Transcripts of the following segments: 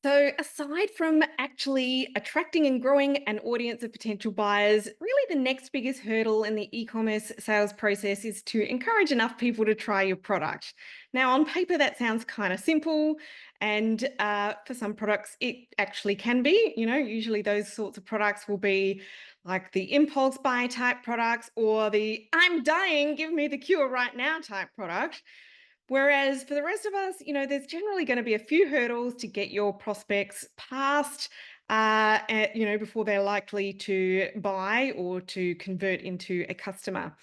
So, aside from actually attracting and growing an audience of potential buyers, really the next biggest hurdle in the e commerce sales process is to encourage enough people to try your product. Now, on paper, that sounds kind of simple. And for some products, it actually can be. Usually those sorts of products will be like the impulse buy type products or the I'm dying, give me the cure right now type product. Whereas for the rest of us, there's generally going to be a few hurdles to get your prospects past, before they're likely to buy or to convert into a customer.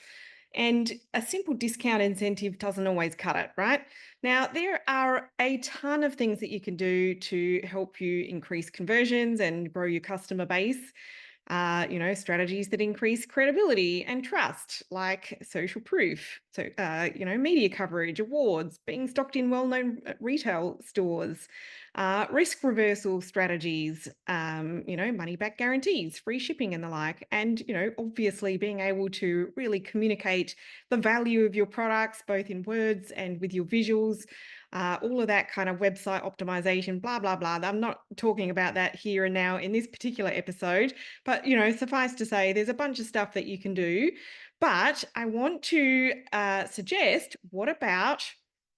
And a simple discount incentive doesn't always cut it, right? Now, there are a ton of things that you can do to help you increase conversions and grow your customer base. Strategies that increase credibility and trust, like social proof. So, media coverage, awards, being stocked in well-known retail stores, risk reversal strategies, money back guarantees, free shipping and the like. And, obviously being able to really communicate the value of your products, both in words and with your visuals, all of that kind of website optimization, blah, blah, blah. I'm not talking about that here and now in this particular episode, but, suffice to say, there's a bunch of stuff that you can do. But I want to suggest, what about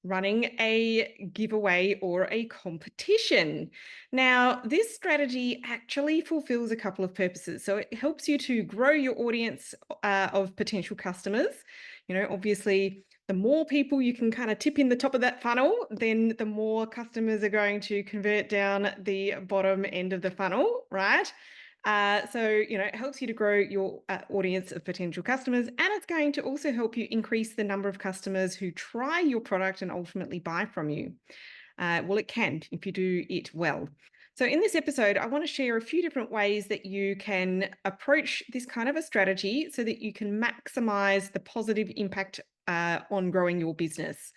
running a giveaway or a competition? Now, this strategy actually fulfills a couple of purposes. So it helps you to grow your audience of potential customers. Obviously, the more people you can kind of tip in the top of that funnel, then the more customers are going to convert down the bottom end of the funnel, right? It helps you to grow your audience of potential customers, and it's going to also help you increase the number of customers who try your product and ultimately buy from you. Well, it can if you do it well. So, in this episode, I want to share a few different ways that you can approach this kind of a strategy so that you can maximize the positive impact on growing your business.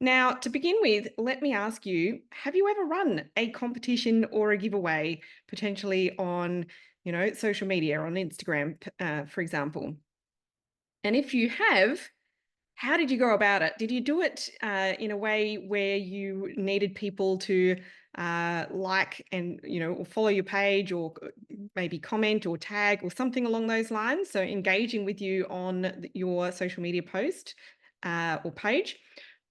Now, to begin with, let me ask you, have you ever run a competition or a giveaway potentially on, social media, on Instagram, for example? And if you have, how did you go about it? Did you do it in a way where you needed people to like and, or follow your page or maybe comment or tag or something along those lines? So engaging with you on your social media post or page.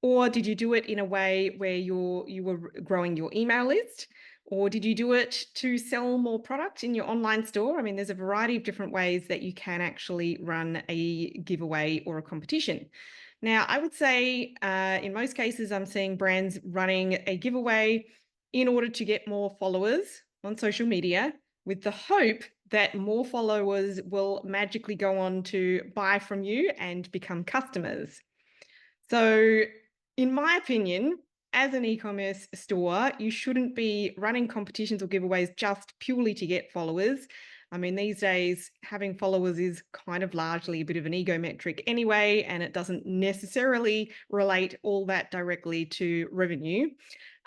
Or did you do it in a way where you were growing your email list? Or did you do it to sell more product in your online store? I mean, there's a variety of different ways that you can actually run a giveaway or a competition. Now, I would say in most cases, I'm seeing brands running a giveaway in order to get more followers on social media with the hope that more followers will magically go on to buy from you and become customers. So, in my opinion, as an e-commerce store, you shouldn't be running competitions or giveaways just purely to get followers. I mean, these days, having followers is kind of largely a bit of an ego metric anyway, and it doesn't necessarily relate all that directly to revenue.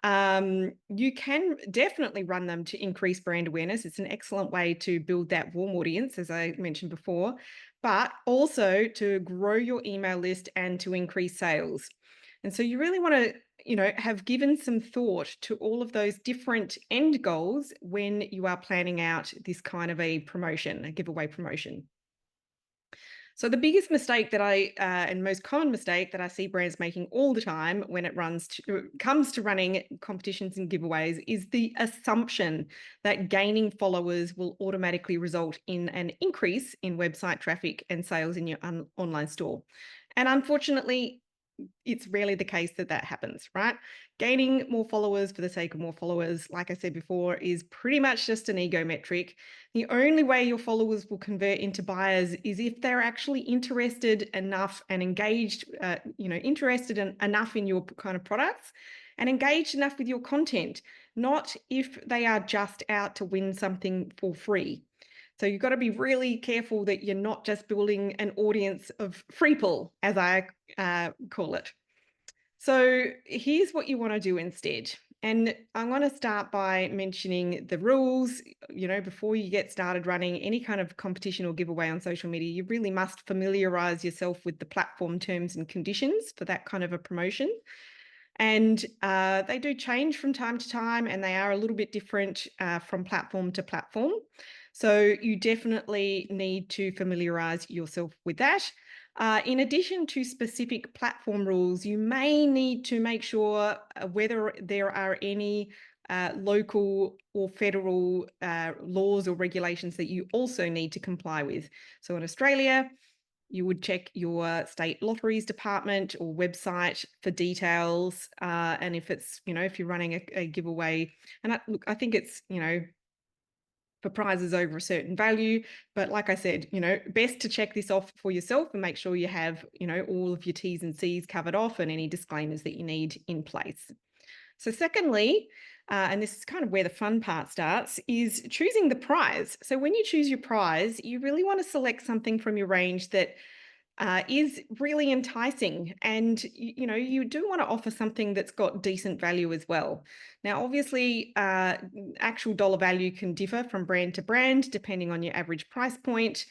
You can definitely run them to increase brand awareness. It's an excellent way to build that warm audience, as I mentioned before, but also to grow your email list and to increase sales. And so you really want to, have given some thought to all of those different end goals when you are planning out this kind of a promotion, a giveaway promotion. So the biggest mistake that and most common mistake that I see brands making all the time when it comes to running competitions and giveaways is the assumption that gaining followers will automatically result in an increase in website traffic and sales in your online store. And unfortunately, it's rarely the case that that happens, right? Gaining more followers for the sake of more followers, like I said before, is pretty much just an ego metric. The only way your followers will convert into buyers is if they're actually interested enough and engaged, enough in your kind of products and engaged enough with your content, not if they are just out to win something for free. So you've got to be really careful that you're not just building an audience of freeple, as I call it. So here's what you want to do instead. And I'm going to start by mentioning the rules. Before you get started running any kind of competition or giveaway on social media, you really must familiarize yourself with the platform terms and conditions for that kind of a promotion. And they do change from time to time, and they are a little bit different from platform to platform. So you definitely need to familiarize yourself with that. In addition to specific platform rules, you may need to make sure whether there are any local or federal laws or regulations that you also need to comply with. So in Australia, you would check your state lotteries department or website for details. And if it's, if you're running a giveaway, and look, I think it's, for prizes over a certain value. But like I said, best to check this off for yourself and make sure you have, all of your T's and C's covered off and any disclaimers that you need in place. So secondly, and this is kind of where the fun part starts, is choosing the prize. So when you choose your prize, you really want to select something from your range that is really enticing. And, you do want to offer something that's got decent value as well. Now, obviously, actual dollar value can differ from brand to brand, depending on your average price point.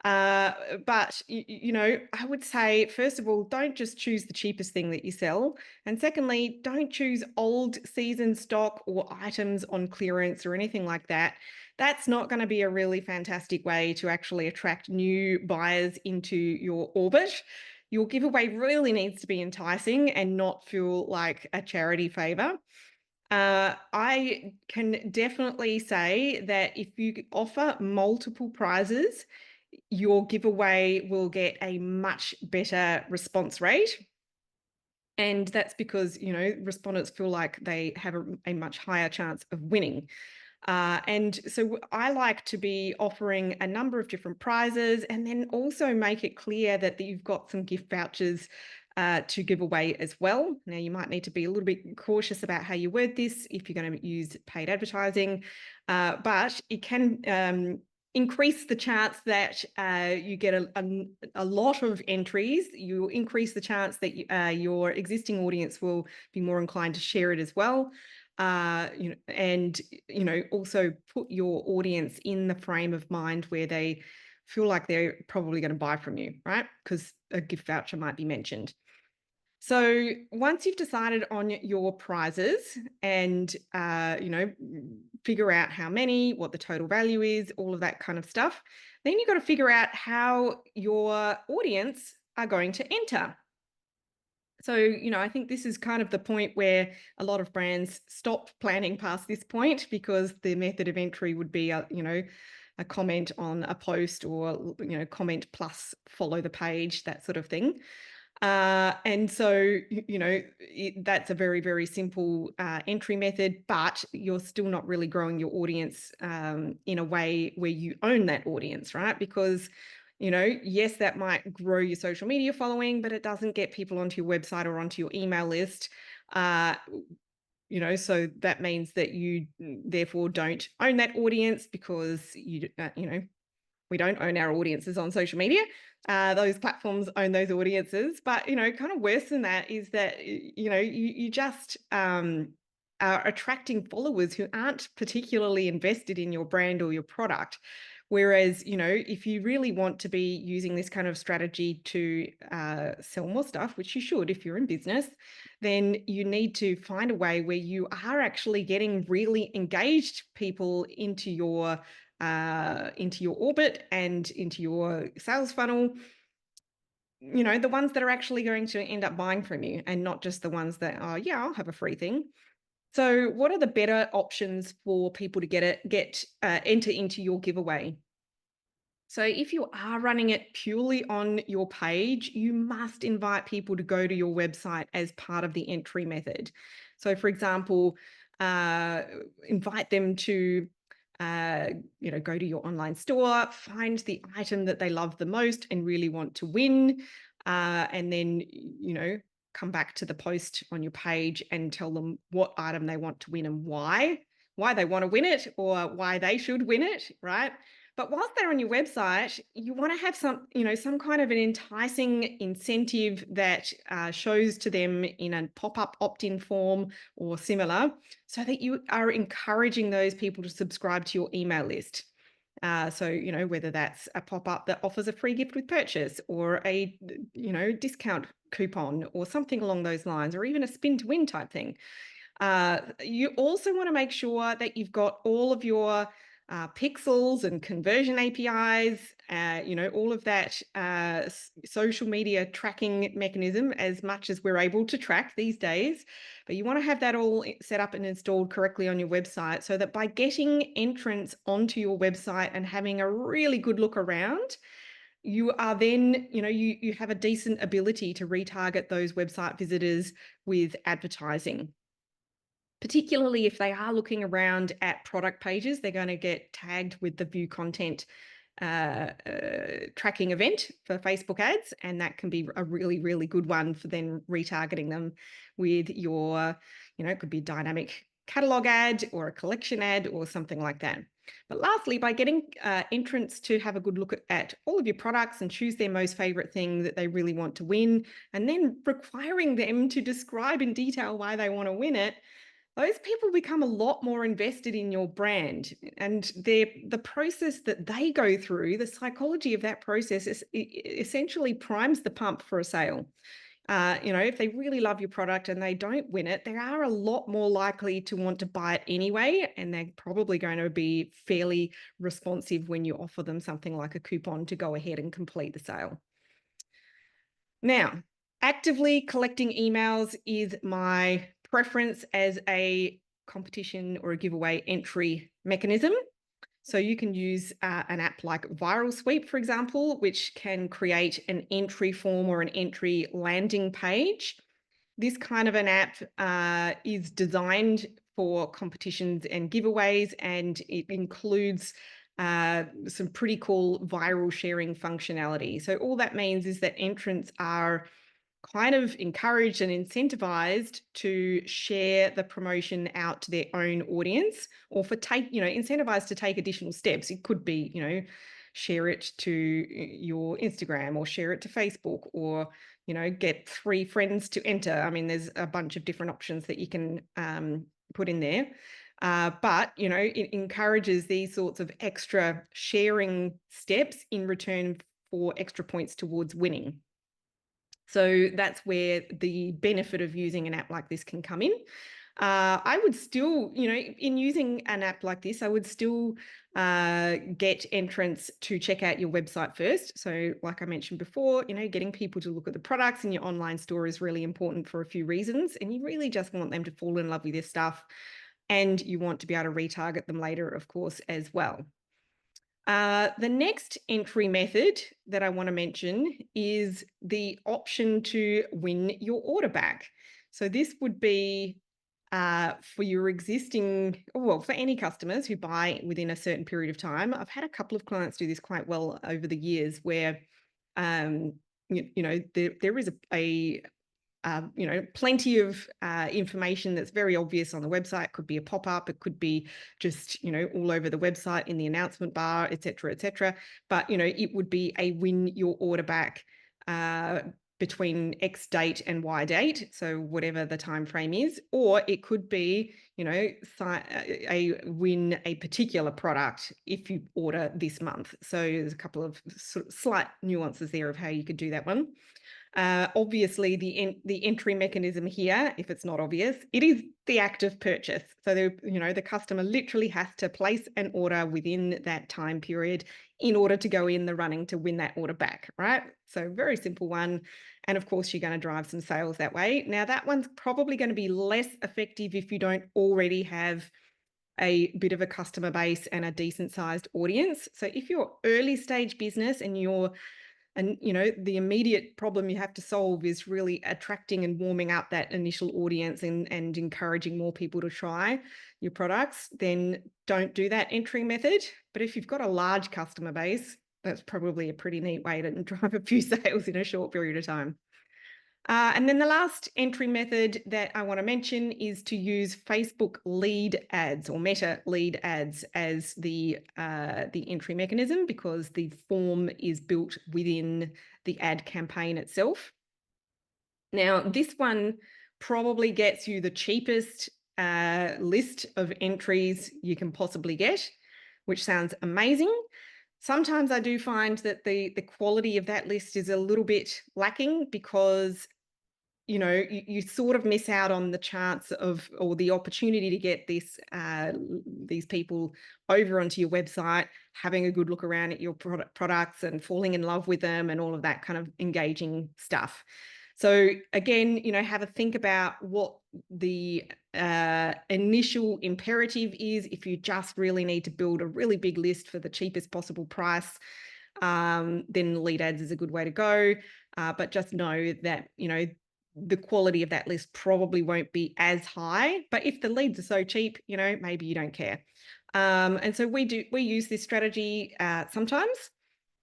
But, I would say, first of all, don't just choose the cheapest thing that you sell. And secondly, don't choose old season stock or items on clearance or anything like that. That's not going to be a really fantastic way to actually attract new buyers into your orbit. Your giveaway really needs to be enticing and not feel like a charity favor. I can definitely say that if you offer multiple prizes, your giveaway will get a much better response rate. And that's because, respondents feel like they have a much higher chance of winning. And so I like to be offering a number of different prizes and then also make it clear that you've got some gift vouchers to give away as well. Now, you might need to be a little bit cautious about how you word this if you're going to use paid advertising, but it can increase the chance that you get a lot of entries. You increase the chance that your existing audience will be more inclined to share it as well. And also put your audience in the frame of mind where they feel like they're probably going to buy from you, right? Because a gift voucher might be mentioned. So once you've decided on your prizes and, figure out how many, what the total value is, all of that kind of stuff, then you've got to figure out how your audience are going to enter. So, I think this is kind of the point where a lot of brands stop planning past this point because the method of entry would be, a comment on a post or, comment plus follow the page, that sort of thing. And so, that's a very, very simple entry method, but you're still not really growing your audience in a way where you own that audience, right? Because, yes, that might grow your social media following, but it doesn't get people onto your website or onto your email list. So that means that you therefore don't own that audience because we don't own our audiences on social media. Those platforms own those audiences. But, kind of worse than that is that, you just are attracting followers who aren't particularly invested in your brand or your product. Whereas, if you really want to be using this kind of strategy to sell more stuff, which you should if you're in business, then you need to find a way where you are actually getting really engaged people into your orbit and into your sales funnel, the ones that are actually going to end up buying from you and not just the ones that, oh yeah, I'll have a free thing. So what are the better options for people to enter into your giveaway? So if you are running it purely on your page, you must invite people to go to your website as part of the entry method. So for example, uh, invite them to go to your online store, find the item that they love the most and really want to win, and then, come back to the post on your page and tell them what item they want to win and why they want to win it or why they should win it, right? But whilst they're on your website, you want to have some kind of an enticing incentive that shows to them in a pop-up opt-in form or similar, so that you are encouraging those people to subscribe to your email list. So, whether that's a pop-up that offers a free gift with purchase or a, discount coupon or something along those lines, or even a spin to win type thing. You also want to make sure that you've got all of your pixels and conversion APIs, all of that social media tracking mechanism as much as we're able to track these days. But you want to have that all set up and installed correctly on your website so that by getting entrance onto your website and having a really good look around, you are then, you have a decent ability to retarget those website visitors with advertising. Particularly if they are looking around at product pages, they're going to get tagged with the view content tracking event for Facebook ads, and that can be a really, really good one for then retargeting them with your, it could be a dynamic catalog ad or a collection ad or something like that. But lastly, by getting entrants to have a good look at all of your products and choose their most favorite thing that they really want to win, and then requiring them to describe in detail why they want to win it, those people become a lot more invested in your brand, and the process that they go through, the psychology of that process is essentially primes the pump for a sale. If they really love your product and they don't win it, they are a lot more likely to want to buy it anyway, and they're probably going to be fairly responsive when you offer them something like a coupon to go ahead and complete the sale. Now, actively collecting emails is my preference as a competition or a giveaway entry mechanism. So you can use an app like Viral Sweep, for example, which can create an entry form or an entry landing page. This kind of an app is designed for competitions and giveaways, and it includes some pretty cool viral sharing functionality. So all that means is that entrants are kind of encouraged and incentivized to share the promotion out to their own audience, or incentivized to take additional steps. It could be, share it to your Instagram or share it to Facebook, or, get 3 friends to enter. I mean, there's a bunch of different options that you can put in there. But, it encourages these sorts of extra sharing steps in return for extra points towards winning. So that's where the benefit of using an app like this can come in. I would still, in using an app like this, I would still get entrants to check out your website first. So like I mentioned before, getting people to look at the products in your online store is really important for a few reasons. And you really just want them to fall in love with your stuff. And you want to be able to retarget them later, of course, as well. The next entry method that I want to mention is the option to win your order back. So this would be for your existing, well, for any customers who buy within a certain period of time. I've had a couple of clients do this quite well over the years, where there is plenty of information that's very obvious on the website. It could be a pop-up, it could be just, all over the website in the announcement bar, et cetera, et cetera. But, it would be a win your order back between X date and Y date, so whatever the time frame is. Or it could be, a win a particular product if you order this month. So there's a couple of sort of slight nuances there of how you could do that one. Obviously, the entry mechanism here, if it's not obvious, it is the act of purchase. So the customer literally has to place an order within that time period in order to go in the running to win that order back, right? So very simple one. And of course, you're going to drive some sales that way. Now, that one's probably going to be less effective if you don't already have a bit of a customer base and a decent sized audience. So if you're early stage business and the immediate problem you have to solve is really attracting and warming up that initial audience and encouraging more people to try your products, then don't do that entry method. But if you've got a large customer base, that's probably a pretty neat way to drive a few sales in a short period of time. And then the last entry method that I want to mention is to use Facebook lead ads or Meta lead ads as the entry mechanism, because the form is built within the ad campaign itself. Now, this one probably gets you the cheapest list of entries you can possibly get. which sounds amazing. Sometimes I do find that the quality of that list is a little bit lacking because you sort of miss out on the chance of or the opportunity to get these people over onto your website, having a good look around at your products and falling in love with them and all of that kind of engaging stuff. So again, have a think about what the initial imperative is. If you just really need to build a really big list for the cheapest possible price, then lead ads is a good way to go. But just know that, the quality of that list probably won't be as high. But if the leads are so cheap, maybe you don't care. And so we use this strategy sometimes,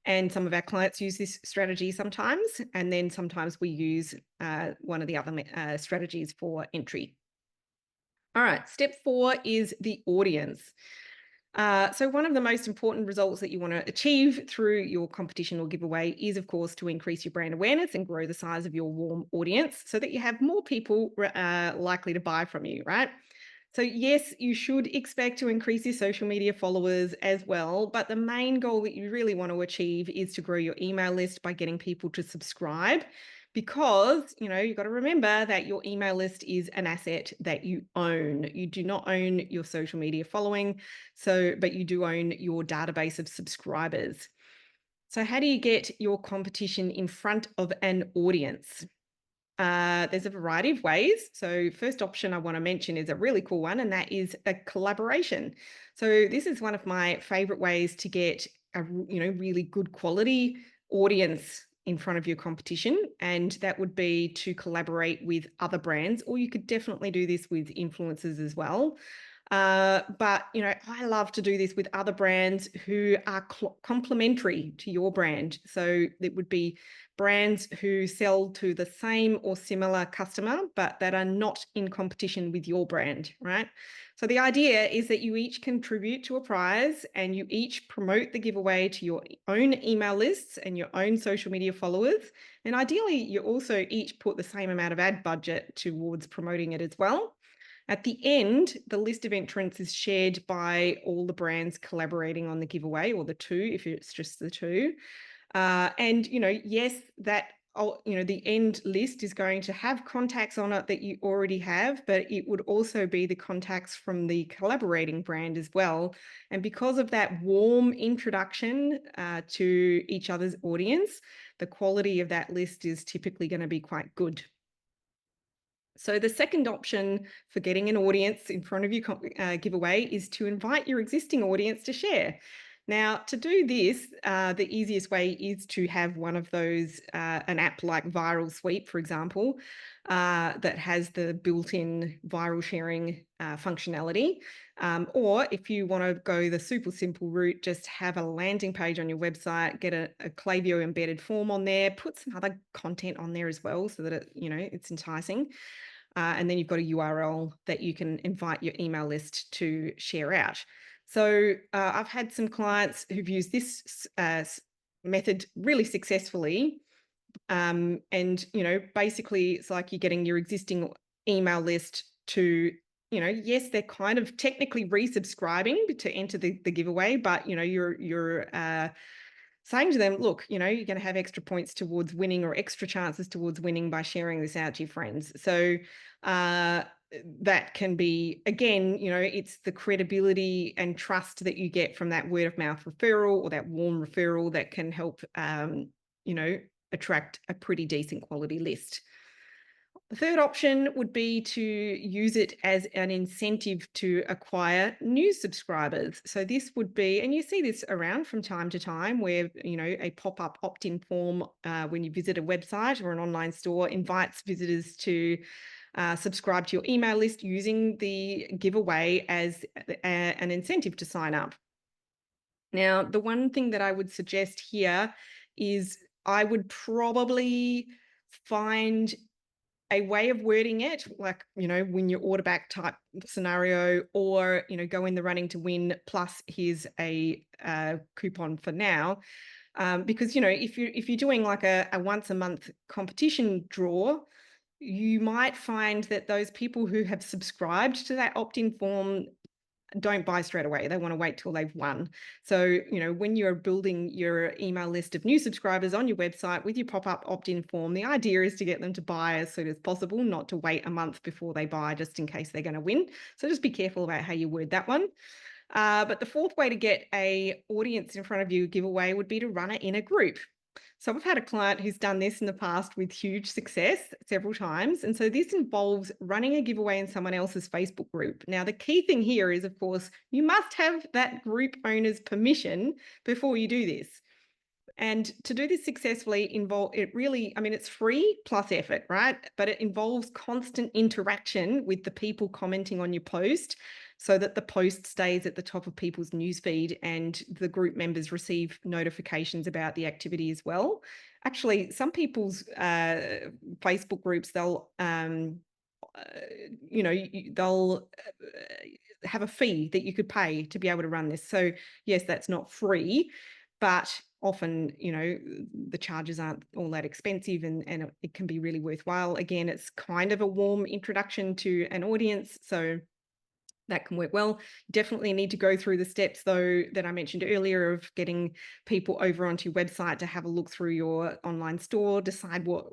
and some of our clients use this strategy sometimes, and then sometimes we use one of the other strategies for entry. All right, step 4 is the audience. So one of the most important results that you want to achieve through your competition or giveaway is, of course, to increase your brand awareness and grow the size of your warm audience so that you have more people likely to buy from you, right? So yes, you should expect to increase your social media followers as well, but the main goal that you really want to achieve is to grow your email list by getting people to subscribe, because you've got to remember that your email list is an asset that you own. You do not own your social media following, but you do own your database of subscribers. So how do you get your competition in front of an audience? There's a variety of ways. So first option I want to mention is a really cool one, and that is a collaboration. So this is one of my favorite ways to get a really good quality audience in front of your competition, and that would be to collaborate with other brands, or you could definitely do this with influencers as well. But I love to do this with other brands who are complementary to your brand. So it would be brands who sell to the same or similar customer, but that are not in competition with your brand, right? So the idea is that you each contribute to a prize and you each promote the giveaway to your own email lists and your own social media followers. And ideally, you also each put the same amount of ad budget towards promoting it as well. At the end, the list of entrants is shared by all the brands collaborating on the giveaway, or the two, if it's just the two. And, yes, the end list is going to have contacts on it that you already have, but it would also be the contacts from the collaborating brand as well. And because of that warm introduction to each other's audience, the quality of that list is typically going to be quite good. So the second option for getting an audience in front of your giveaway is to invite your existing audience to share. Now, to do this, the easiest way is to have one of those, an app like Viral Sweep, for example, that has the built-in viral sharing functionality. Or if you want to go the super simple route, just have a landing page on your website, get a Klaviyo embedded form on there, put some other content on there as well so that it's enticing. And then you've got a URL that you can invite your email list to share out. So I've had some clients who've used this method really successfully. And, basically it's like you're getting your existing email list to, yes, they're kind of technically resubscribing to enter the giveaway, but, you're saying to them, look, you're going to have extra points towards winning or extra chances towards winning by sharing this out to your friends. So that can be, again, it's the credibility and trust that you get from that word of mouth referral or that warm referral that can help, attract a pretty decent quality list. The third option would be to use it as an incentive to acquire new subscribers. So this would be, and you see this around from time to time, where a pop-up opt-in form when you visit a website or an online store invites visitors to subscribe to your email list using the giveaway as an incentive to sign up. Now, the one thing that I would suggest here is I would probably find a way of wording it, like, win your order back type scenario, or, go in the running to win, plus here's a coupon for now. Because, if you're doing like a once a month competition draw, you might find that those people who have subscribed to that opt-in form don't buy straight away. They want to wait till they've won. So, when you're building your email list of new subscribers on your website with your pop-up opt-in form, the idea is to get them to buy as soon as possible, not to wait a month before they buy just in case they're going to win. So just be careful about how you word that one. But the fourth way to get a audience in front of your giveaway would be to run it in a group. So I've had a client who's done this in the past with huge success several times. And so this involves running a giveaway in someone else's Facebook group. Now, the key thing here is, of course, you must have that group owner's permission before you do this. And to do this successfully it's free plus effort, right? But it involves constant interaction with the people commenting on your post so that the post stays at the top of people's newsfeed and the group members receive notifications about the activity as well. Actually, some people's Facebook groups, they'll have a fee that you could pay to be able to run this. So yes, that's not free, but often, the charges aren't all that expensive and it can be really worthwhile. Again, it's kind of a warm introduction to an audience, so that can work well. Definitely need to go through the steps, though, that I mentioned earlier of getting people over onto your website to have a look through your online store, decide what,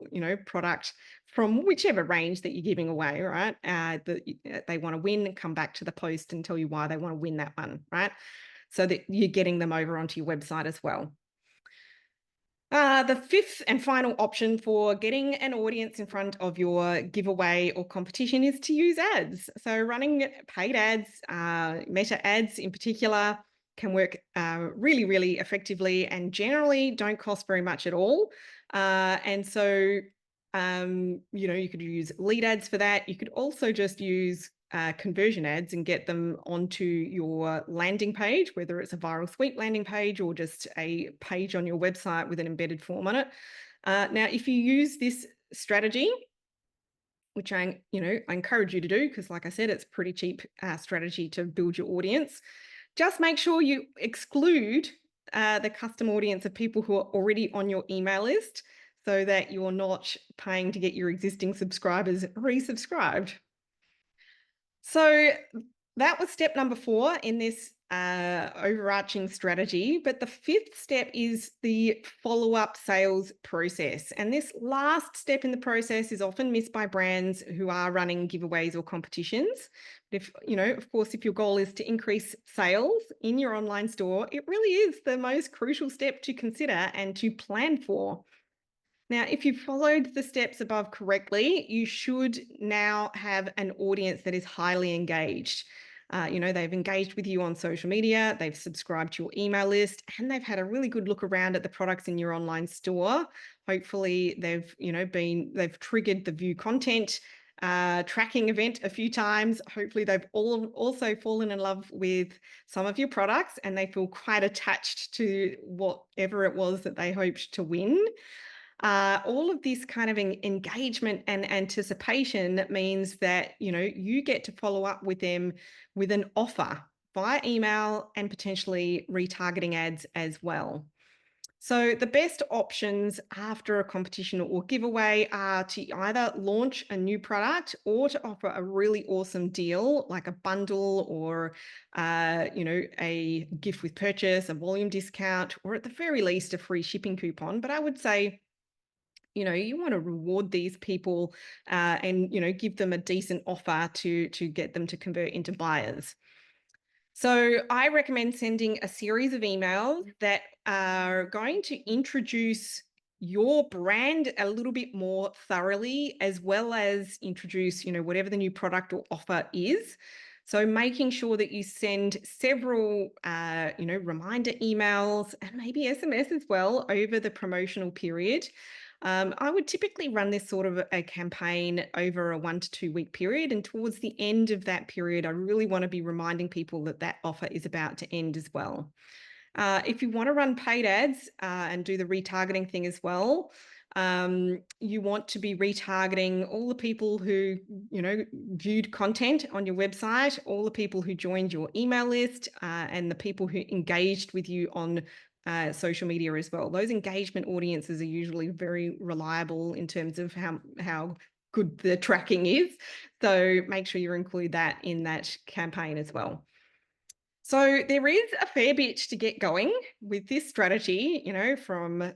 product from whichever range that you're giving away, right, that they want to win, come back to the post and tell you why they want to win that one, right? So that you're getting them over onto your website as well. The fifth and final option for getting an audience in front of your giveaway or competition is to use ads. So running paid ads, meta ads in particular, can work really, really effectively and generally don't cost very much at all. And so, you could use lead ads for that. You could also just use conversion ads and get them onto your landing page, whether it's a viral sweep landing page or just a page on your website with an embedded form on it. Now, if you use this strategy, which I encourage you to do, because like I said, it's a pretty cheap strategy to build your audience, just make sure you exclude the custom audience of people who are already on your email list so that you're not paying to get your existing subscribers resubscribed. So that was step number 4 in this overarching strategy. But the fifth step is the follow-up sales process. And this last step in the process is often missed by brands who are running giveaways or competitions. But of course, if your goal is to increase sales in your online store, it really is the most crucial step to consider and to plan for. Now, if you've followed the steps above correctly, you should now have an audience that is highly engaged. They've engaged with you on social media, they've subscribed to your email list, and they've had a really good look around at the products in your online store. Hopefully, they've triggered the view content tracking event a few times. Hopefully, they've also fallen in love with some of your products and they feel quite attached to whatever it was that they hoped to win. All of this kind of engagement and anticipation means that, you get to follow up with them with an offer via email and potentially retargeting ads as well. So the best options after a competition or giveaway are to either launch a new product or to offer a really awesome deal like a bundle or, a gift with purchase, a volume discount, or at the very least a free shipping coupon. But I would say, you want to reward these people and, give them a decent offer to get them to convert into buyers. So I recommend sending a series of emails that are going to introduce your brand a little bit more thoroughly, as well as introduce, whatever the new product or offer is. So making sure that you send several, reminder emails and maybe SMS as well over the promotional period. I would typically run this sort of a campaign over a 1 to 2 week period. And towards the end of that period, I really want to be reminding people that that offer is about to end as well. If you want to run paid ads and do the retargeting thing as well, you want to be retargeting all the people who, viewed content on your website, all the people who joined your email list, and the people who engaged with you on social media as well. Those engagement audiences are usually very reliable in terms of how good the tracking is. So make sure you include that in that campaign as well. So there is a fair bit to get going with this strategy, from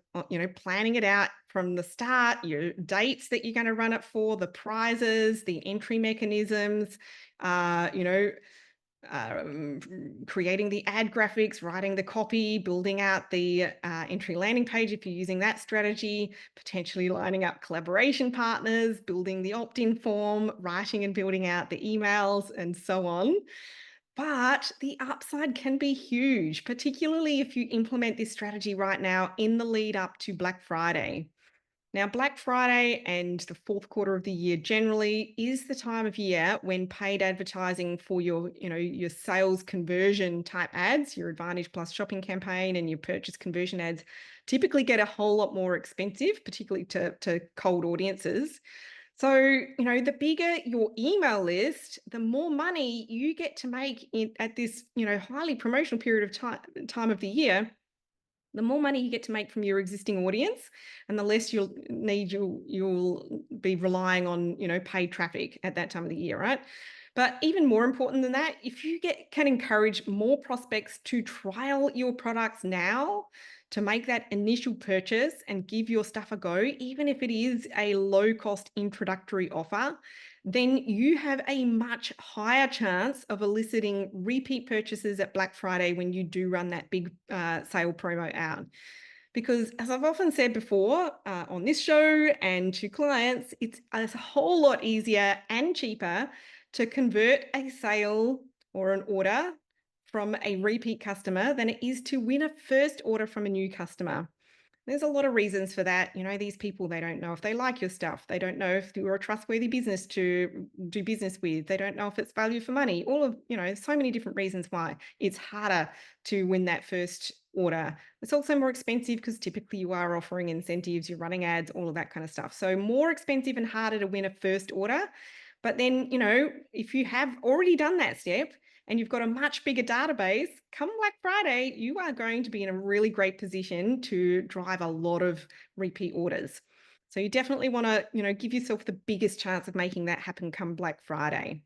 planning it out from the start, your dates that you're going to run it for, the prizes, the entry mechanisms, uh, you know, um, creating the ad graphics, writing the copy, building out the entry landing page if you're using that strategy, potentially lining up collaboration partners, building the opt-in form, writing and building out the emails, and so on. But the upside can be huge, particularly if you implement this strategy right now in the lead up to Black Friday. Now, Black Friday and the fourth quarter of the year generally is the time of year when paid advertising for your sales conversion type ads, your Advantage Plus shopping campaign and your purchase conversion ads typically get a whole lot more expensive, particularly to cold audiences. So, the bigger your email list, the more money you get to make at this, highly promotional period of time of the year, the more money you get to make from your existing audience, and the less you'll be relying on paid traffic at that time of the year, right? But even more important than that, if you can encourage more prospects to trial your products now, to make that initial purchase and give your stuff a go, even if it is a low cost introductory offer, then you have a much higher chance of eliciting repeat purchases at Black Friday when you do run that big sale promo out. Because as I've often said before on this show and to clients, it's a whole lot easier and cheaper to convert a sale or an order from a repeat customer than it is to win a first order from a new customer. There's a lot of reasons for that. These people, they don't know if they like your stuff. They don't know if you're a trustworthy business to do business with. They don't know if it's value for money. All of, so many different reasons why it's harder to win that first order. It's also more expensive because typically you are offering incentives, you're running ads, all of that kind of stuff. So more expensive and harder to win a first order. But then, if you have already done that step, and you've got a much bigger database, come Black Friday, you are going to be in a really great position to drive a lot of repeat orders. So you definitely want to, give yourself the biggest chance of making that happen come Black Friday.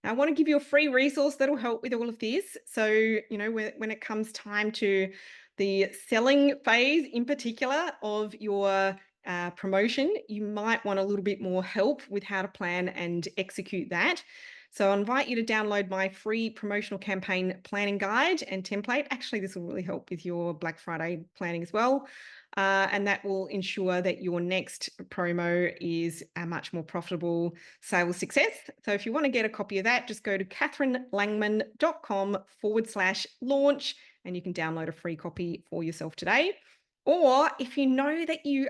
Now, I want to give you a free resource that'll help with all of this. So, when it comes time to the selling phase in particular of your promotion, you might want a little bit more help with how to plan and execute that. So I invite you to download my free promotional campaign planning guide and template. Actually, this will really help with your Black Friday planning as well. And that will ensure that your next promo is a much more profitable sales success. So if you want to get a copy of that, just go to katherinelangman.com/launch and you can download a free copy for yourself today. Or if you know that you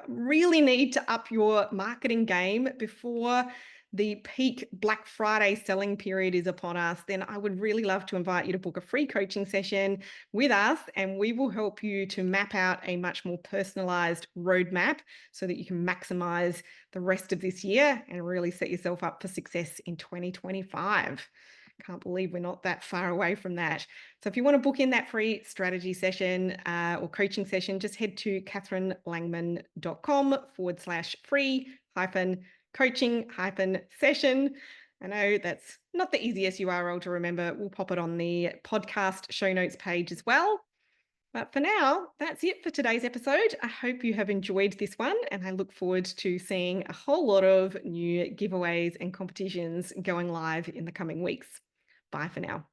really need to up your marketing game before the peak Black Friday selling period is upon us, then I would really love to invite you to book a free coaching session with us, and we will help you to map out a much more personalized roadmap so that you can maximize the rest of this year and really set yourself up for success in 2025. Can't believe we're not that far away from that. So if you want to book in that free strategy session or coaching session, just head to katherinelangman.com/free coaching session. I know that's not the easiest URL to remember. We'll pop it on the podcast show notes page as well. But for now, that's it for today's episode. I hope you have enjoyed this one, and I look forward to seeing a whole lot of new giveaways and competitions going live in the coming weeks. Bye for now.